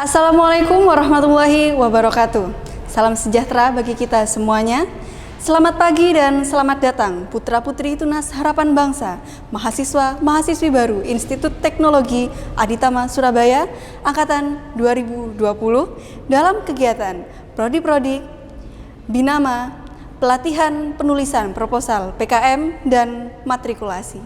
Assalamualaikum warahmatullahi wabarakatuh. Salam sejahtera bagi kita semuanya. Selamat pagi dan selamat datang putra-putri Tunas Harapan Bangsa, mahasiswa-mahasiswi baru Institut Teknologi Aditama Surabaya Angkatan 2020 dalam kegiatan Prodi-Prodi Binama, Pelatihan Penulisan Proposal PKM dan Matrikulasi.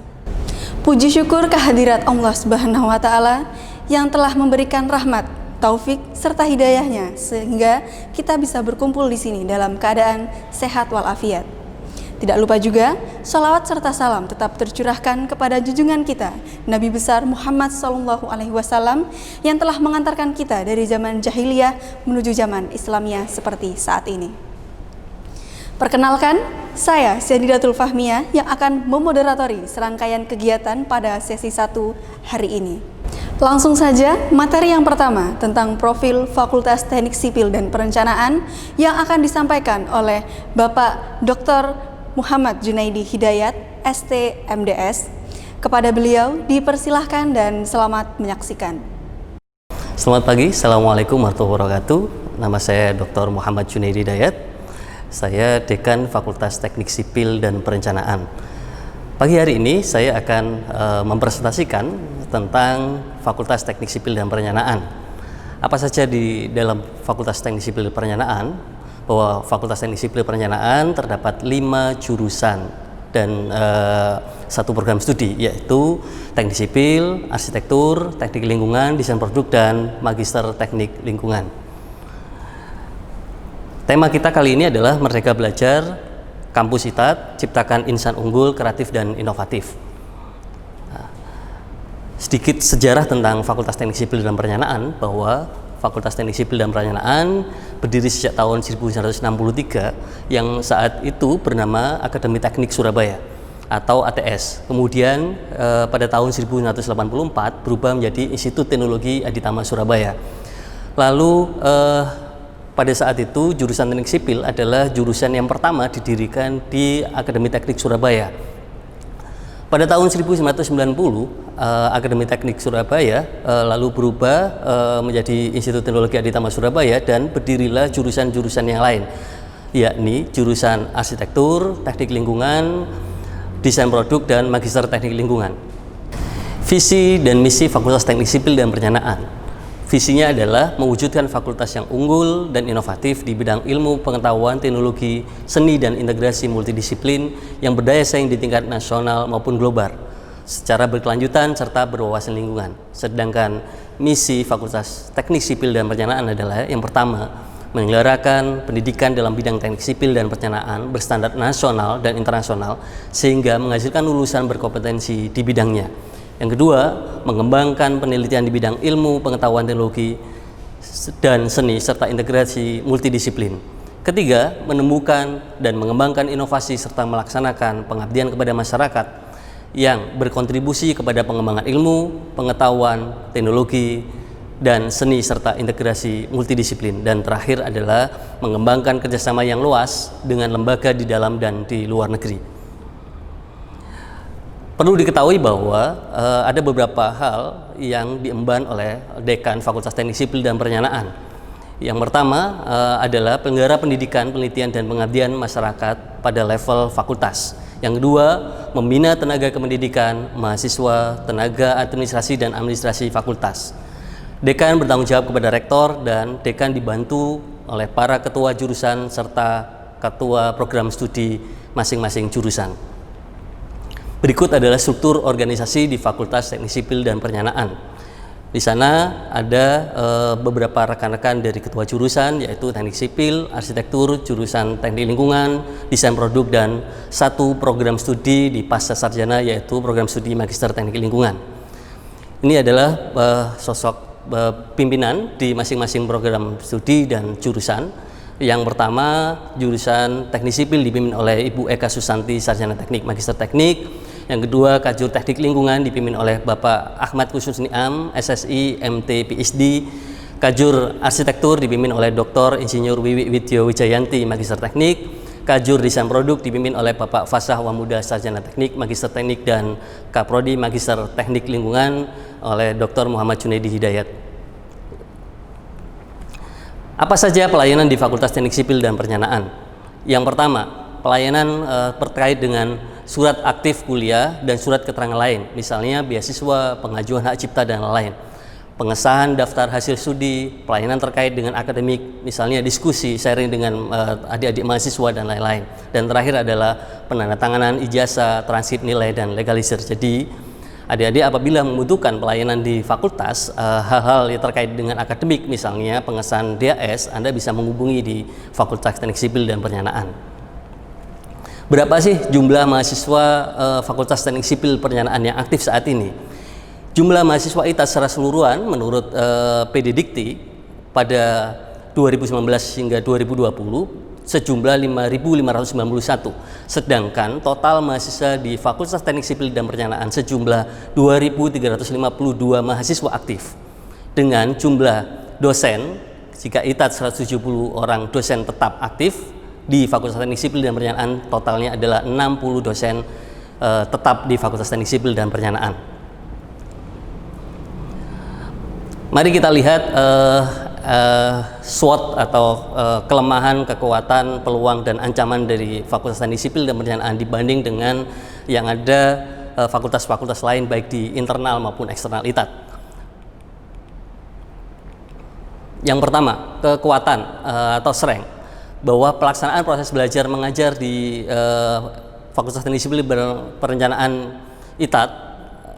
Puji syukur kehadirat Allah Subhanahu wa Ta'ala yang telah memberikan rahmat, taufik serta hidayahnya sehingga kita bisa berkumpul di sini dalam keadaan sehat walafiat. Tidak lupa juga sholawat serta salam tetap tercurahkan kepada junjungan kita Nabi besar Muhammad SAW yang telah mengantarkan kita dari zaman jahiliyah menuju zaman Islamiyah seperti saat ini. Perkenalkan, saya Syedidatul Fahmiyah yang akan memoderatori serangkaian kegiatan pada sesi 1 hari ini. Langsung saja, materi yang pertama tentang profil Fakultas Teknik Sipil dan Perencanaan yang akan disampaikan oleh Bapak Dr. Muhammad Junaidi Hidayat, ST MDS. Kepada beliau dipersilahkan dan selamat menyaksikan. Selamat pagi, Assalamualaikum warahmatullahi wabarakatuh. Nama saya Dr. Muhammad Junaidi Hidayat. Saya Dekan Fakultas Teknik Sipil dan Perencanaan. Pagi hari ini saya akan mempresentasikan tentang Fakultas Teknik Sipil dan Perencanaan. Apa saja di dalam Fakultas Teknik Sipil dan Perencanaan? Bahwa Fakultas Teknik Sipil dan Perencanaan terdapat 5 jurusan dan 1 program studi, yaitu Teknik Sipil, Arsitektur, Teknik Lingkungan, Desain Produk, dan Magister Teknik Lingkungan. Tema kita kali ini adalah Merdeka Belajar, Kampus ITAT, Ciptakan Insan Unggul, Kreatif, dan Inovatif. Sedikit sejarah tentang Fakultas Teknik Sipil dan Perencanaan, bahwa Fakultas Teknik Sipil dan Perencanaan berdiri sejak tahun 1963 yang saat itu bernama Akademi Teknik Surabaya atau ATS. Kemudian pada tahun 1984 berubah menjadi Institut Teknologi Aditama Surabaya. Lalu pada saat itu jurusan Teknik Sipil adalah jurusan yang pertama didirikan di Akademi Teknik Surabaya. Pada tahun 1990 Akademi Teknik Surabaya lalu berubah menjadi Institut Teknologi Aditama Surabaya dan berdirilah jurusan-jurusan yang lain, yakni jurusan Arsitektur, Teknik Lingkungan, Desain Produk, dan Magister Teknik Lingkungan. Visi dan misi Fakultas Teknik Sipil dan Perencanaan. Visinya adalah mewujudkan fakultas yang unggul dan inovatif di bidang ilmu, pengetahuan, teknologi, seni, dan integrasi multidisiplin yang berdaya saing di tingkat nasional maupun global secara berkelanjutan serta berwawasan lingkungan. Sedangkan misi Fakultas Teknik Sipil dan Perencanaan adalah yang pertama, menyelenggarakan pendidikan dalam bidang teknik sipil dan perencanaan berstandar nasional dan internasional sehingga menghasilkan lulusan berkompetensi di bidangnya. Yang kedua, mengembangkan penelitian di bidang ilmu, pengetahuan, teknologi, dan seni, serta integrasi multidisiplin. Ketiga, menemukan dan mengembangkan inovasi serta melaksanakan pengabdian kepada masyarakat yang berkontribusi kepada pengembangan ilmu, pengetahuan, teknologi, dan seni, serta integrasi multidisiplin. Dan terakhir adalah mengembangkan kerjasama yang luas dengan lembaga di dalam dan di luar negeri. Perlu diketahui bahwa ada beberapa hal yang diemban oleh Dekan Fakultas Teknik Sipil dan Perencanaan. Yang pertama adalah penyelenggara pendidikan, penelitian, dan pengabdian masyarakat pada level fakultas. Yang kedua, membina tenaga kependidikan, mahasiswa, tenaga administrasi, dan administrasi fakultas. Dekan bertanggung jawab kepada rektor dan dekan dibantu oleh para ketua jurusan serta ketua program studi masing-masing jurusan. Berikut adalah struktur organisasi di Fakultas Teknik Sipil dan Perencanaan. Di sana ada beberapa rekan-rekan dari ketua jurusan, yaitu Teknik Sipil, Arsitektur, jurusan Teknik Lingkungan, Desain Produk, dan 1 program studi di pasca sarjana, yaitu program studi Magister Teknik Lingkungan. Ini adalah sosok pimpinan di masing-masing program studi dan jurusan. Yang pertama, jurusan Teknik Sipil dipimpin oleh Ibu Eka Susanti, Sarjana Teknik, Magister Teknik. Yang kedua, Kajur Teknik Lingkungan dipimpin oleh Bapak Ahmad Khusus Niam, SSI, MT, PhD. Kajur Arsitektur dipimpin oleh Dr. Insinyur Wiwi Widyo Wijayanti, Magister Teknik. Kajur Desain Produk dipimpin oleh Bapak Fasah Wamuda, Sarjana Teknik, Magister Teknik, dan Kaprodi Magister Teknik Lingkungan oleh Dr. Muhammad Junaidi Hidayat. Apa saja pelayanan di Fakultas Teknik Sipil dan Perencanaan? Yang pertama, pelayanan terkait dengan surat aktif kuliah dan surat keterangan lain, misalnya beasiswa, pengajuan hak cipta, dan lain-lain. Pengesahan daftar hasil studi, pelayanan terkait dengan akademik, misalnya diskusi, sharing dengan adik-adik mahasiswa, dan lain-lain. Dan terakhir adalah penandatanganan ijazah, transkrip nilai, dan legalisir. Jadi, adik-adik apabila membutuhkan pelayanan di fakultas, hal-hal yang terkait dengan akademik, misalnya pengesahan DAS, Anda bisa menghubungi di Fakultas Teknik Sipil dan Perencanaan. Berapa sih jumlah mahasiswa Fakultas Teknik Sipil Perencanaan yang aktif saat ini? Jumlah mahasiswa ITAT secara keseluruhan menurut PD Dikti pada 2019 hingga 2020 sejumlah 5.591, sedangkan total mahasiswa di Fakultas Teknik Sipil dan Perencanaan sejumlah 2.352 mahasiswa aktif. Dengan jumlah dosen, jika ITAT 170 orang dosen tetap aktif, di Fakultas Teknik Sipil dan Perencanaan totalnya adalah 60 dosen tetap di Fakultas Teknik Sipil dan Perencanaan. Mari kita lihat SWOT atau kelemahan, kekuatan, peluang, dan ancaman dari Fakultas Teknik Sipil dan Perencanaan dibanding dengan yang ada fakultas-fakultas lain baik di internal maupun eksternal ITAT. Yang pertama, kekuatan atau strength, bahwa pelaksanaan proses belajar mengajar di Fakultas Teknik Sipil dan Perencanaan ITAT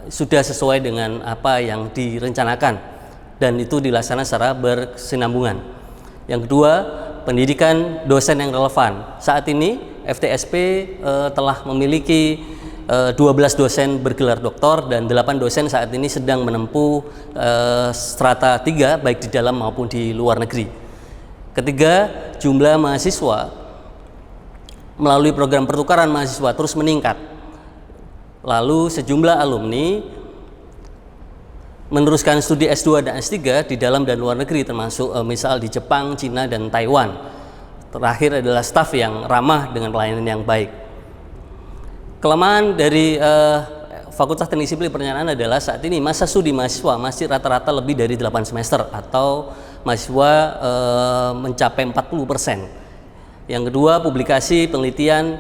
sudah sesuai dengan apa yang direncanakan, dan itu dilaksanakan secara berkesinambungan. Yang kedua, pendidikan dosen yang relevan. Saat ini FTSP telah memiliki 12 dosen bergelar doktor dan 8 dosen saat ini sedang menempuh strata 3 baik di dalam maupun di luar negeri. Ketiga, jumlah mahasiswa melalui program pertukaran mahasiswa terus meningkat. Lalu sejumlah alumni meneruskan studi S2 dan S3 di dalam dan luar negeri, termasuk misal di Jepang, Cina, dan Taiwan. Terakhir adalah staf yang ramah dengan pelayanan yang baik. Kelemahan dari Fakultas Teknik Sipil Perencanaan adalah saat ini masa studi mahasiswa masih rata-rata lebih dari 8 semester atau mahasiswa mencapai 40%. Yang kedua, publikasi, penelitian,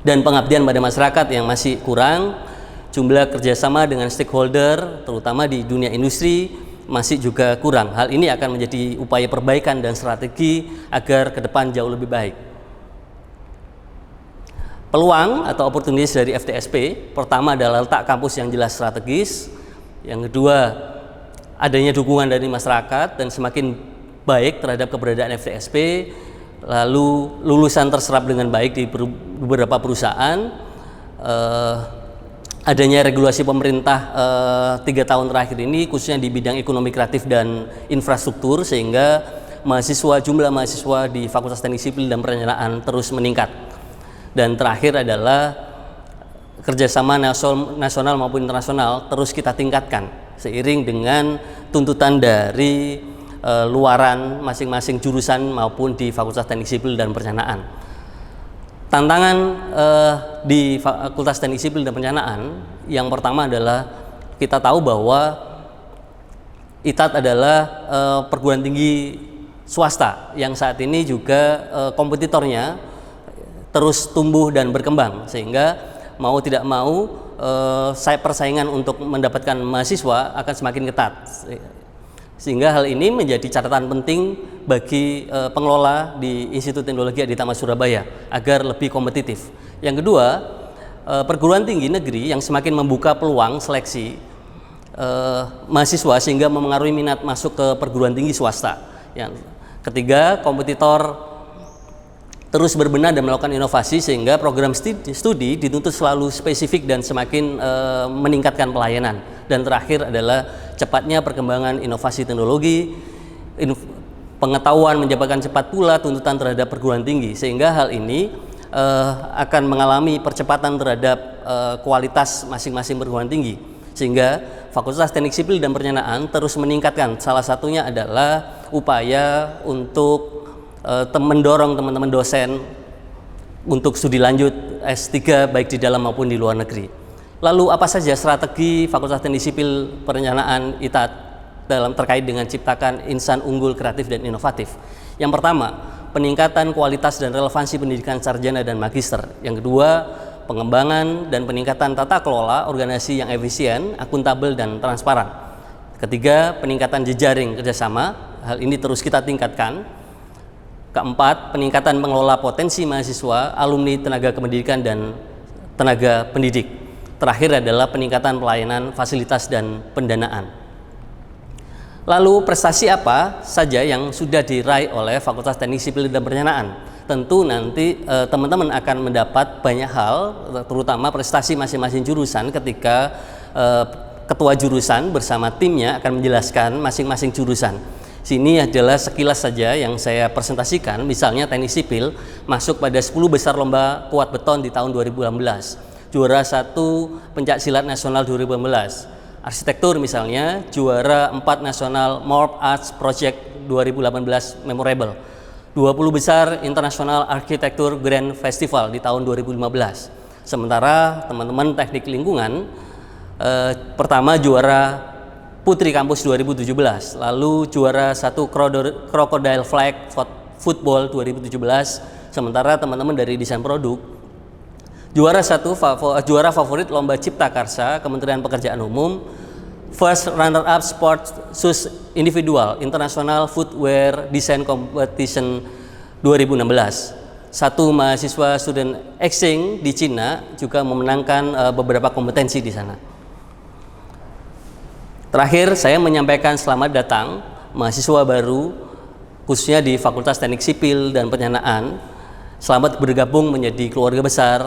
dan pengabdian pada masyarakat yang masih kurang. Jumlah kerjasama dengan stakeholder, terutama di dunia industri, masih juga kurang. Hal ini akan menjadi upaya perbaikan dan strategi agar ke depan jauh lebih baik. Peluang atau opportunities dari FTSP, pertama adalah letak kampus yang jelas strategis. Yang kedua, adanya dukungan dari masyarakat dan semakin baik terhadap keberadaan FTSP. Lalu lulusan terserap dengan baik di beberapa perusahaan. Adanya regulasi pemerintah 3 tahun terakhir ini khususnya di bidang ekonomi kreatif dan infrastruktur, sehingga jumlah mahasiswa di Fakultas Teknik Sipil dan Perencanaan terus meningkat. Dan terakhir adalah kerjasama nasional maupun internasional terus kita tingkatkan seiring dengan tuntutan dari luaran masing-masing jurusan maupun di Fakultas Teknik Sipil dan Perencanaan. Tantangan di Fakultas Teknik Sipil dan Perencanaan yang pertama adalah kita tahu bahwa ITAT adalah perguruan tinggi swasta yang saat ini juga kompetitornya terus tumbuh dan berkembang, sehingga mau tidak mau persaingan untuk mendapatkan mahasiswa akan semakin ketat. Sehingga hal ini menjadi catatan penting bagi pengelola di Institut Teknologi Aditama Surabaya agar lebih kompetitif. Yang kedua, perguruan tinggi negeri yang semakin membuka peluang seleksi mahasiswa sehingga memengaruhi minat masuk ke perguruan tinggi swasta. Yang ketiga, kompetitor terus berbenah dan melakukan inovasi sehingga program studi dituntut selalu spesifik dan semakin meningkatkan pelayanan. Dan terakhir adalah cepatnya perkembangan inovasi teknologi, pengetahuan menjabarkan cepat pula tuntutan terhadap perguruan tinggi, sehingga hal ini akan mengalami percepatan terhadap kualitas masing-masing perguruan tinggi, sehingga Fakultas Teknik Sipil dan Perencanaan terus meningkatkan. Salah satunya adalah upaya untuk mendorong teman-teman dosen untuk studi lanjut S3 baik di dalam maupun di luar negeri. Lalu apa saja strategi Fakultas Teknik Sipil Perencanaan ITAT terkait dengan ciptakan insan unggul, kreatif, dan inovatif. Yang pertama, peningkatan kualitas dan relevansi pendidikan sarjana dan magister. Yang kedua, pengembangan dan peningkatan tata kelola organisasi yang efisien, akuntabel, dan transparan. Ketiga, peningkatan jejaring kerjasama. Hal ini terus kita tingkatkan. Keempat, peningkatan pengelola potensi mahasiswa, alumni, tenaga kependidikan, dan tenaga pendidik. Terakhir adalah peningkatan pelayanan, fasilitas, dan pendanaan. Lalu prestasi apa saja yang sudah diraih oleh Fakultas Teknik Sipil dan Perencanaan? Tentu nanti teman-teman akan mendapat banyak hal, terutama prestasi masing-masing jurusan ketika ketua jurusan bersama timnya akan menjelaskan masing-masing jurusan. Sini adalah sekilas saja yang saya presentasikan. Misalnya teknik sipil masuk pada 10 besar lomba kuat beton di tahun 2018, juara 1 pencak silat nasional 2018. Arsitektur misalnya juara 4 nasional Morp Arts Project 2018 Memorable, 20 besar internasional arsitektur Grand Festival di tahun 2015. Sementara teman-teman teknik lingkungan pertama juara Putri Kampus 2017, lalu juara 1 Crocodile Flag Football 2017. Sementara teman-teman dari desain produk juara favorit lomba Cipta Karsa Kementerian Pekerjaan Umum, first runner up sport shoes individual International Footwear Design Competition 2016. Satu mahasiswa student exchange di Cina juga memenangkan beberapa kompetensi di sana. Terakhir, saya menyampaikan selamat datang mahasiswa baru khususnya di Fakultas Teknik Sipil dan Perencanaan. Selamat bergabung menjadi keluarga besar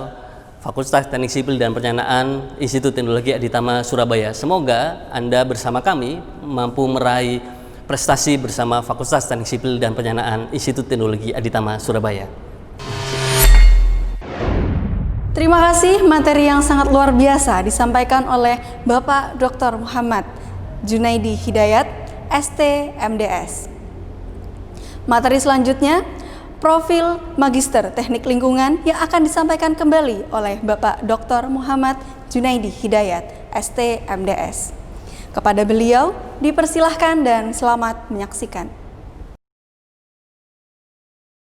Fakultas Teknik Sipil dan Perencanaan Institut Teknologi Aditama Surabaya. Semoga Anda bersama kami mampu meraih prestasi bersama Fakultas Teknik Sipil dan Perencanaan Institut Teknologi Aditama Surabaya. Terima kasih, materi yang sangat luar biasa disampaikan oleh Bapak Dr. Muhammad Junaidi Hidayat, ST MDS. Materi selanjutnya, profil Magister Teknik Lingkungan yang akan disampaikan kembali oleh Bapak Dr. Muhammad Junaidi Hidayat, ST MDS. Kepada beliau, dipersilahkan dan selamat menyaksikan.